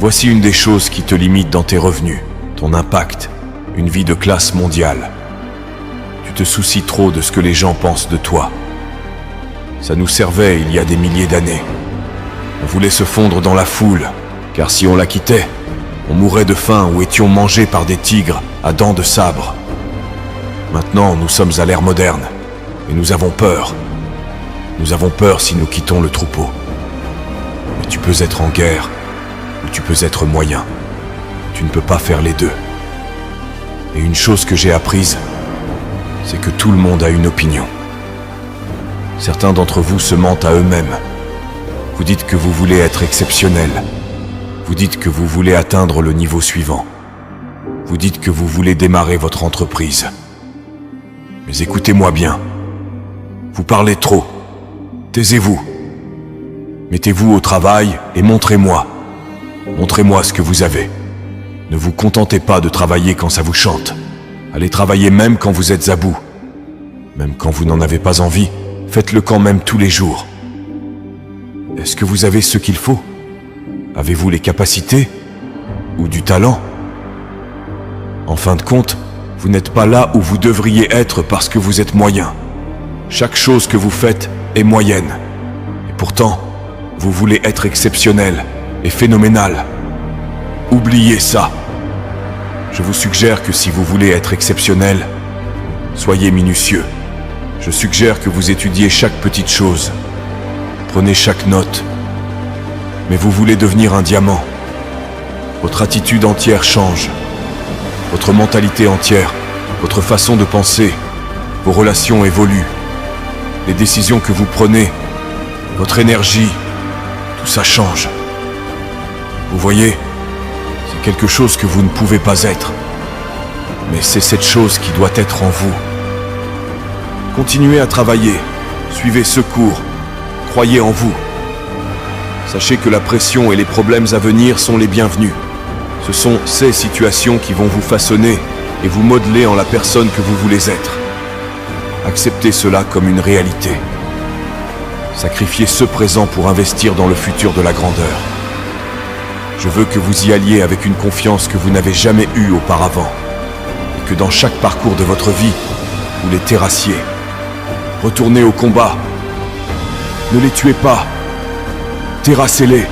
Voici une des choses qui te limite dans tes revenus, ton impact, une vie de classe mondiale. Tu te soucies trop de ce que les gens pensent de toi. Ça nous servait il y a des milliers d'années. On voulait se fondre dans la foule, car si on la quittait, on mourrait de faim ou étions mangés par des tigres à dents de sabre. Maintenant, nous sommes à l'ère moderne, et nous avons peur. Nous avons peur si nous quittons le troupeau. Mais tu peux être en guerre, ou tu peux être moyen. Tu ne peux pas faire les deux. Et une chose que j'ai apprise, c'est que tout le monde a une opinion. Certains d'entre vous se mentent à eux-mêmes. Vous dites que vous voulez être exceptionnel. Vous dites que vous voulez atteindre le niveau suivant. Vous dites que vous voulez démarrer votre entreprise. Mais écoutez-moi bien. Vous parlez trop. Taisez-vous. Mettez-vous au travail et montrez-moi. Montrez-moi ce que vous avez. Ne vous contentez pas de travailler quand ça vous chante. Allez travailler même quand vous êtes à bout. Même quand vous n'en avez pas envie, faites-le quand même tous les jours. Est-ce que vous avez ce qu'il faut? Avez-vous les capacités? Ou du talent? En fin de compte, vous n'êtes pas là où vous devriez être parce que vous êtes moyen. Chaque chose que vous faites est moyenne. Et pourtant, vous voulez être exceptionnel et phénoménal. Oubliez ça. Je vous suggère que si vous voulez être exceptionnel, soyez minutieux. Je suggère que vous étudiez chaque petite chose. Prenez chaque note. Mais vous voulez devenir un diamant. Votre attitude entière change. Votre mentalité entière, votre façon de penser, vos relations évoluent. Les décisions que vous prenez, votre énergie, tout ça change. Vous voyez, c'est quelque chose que vous ne pouvez pas être. Mais c'est cette chose qui doit être en vous. Continuez à travailler, suivez ce cours, croyez en vous. Sachez que la pression et les problèmes à venir sont les bienvenus. Ce sont ces situations qui vont vous façonner et vous modeler en la personne que vous voulez être. Acceptez cela comme une réalité. Sacrifiez ce présent pour investir dans le futur de la grandeur. Je veux que vous y alliez avec une confiance que vous n'avez jamais eue auparavant. Et que dans chaque parcours de votre vie, vous les terrassiez. Retournez au combat. Ne les tuez pas. Terrassez-les.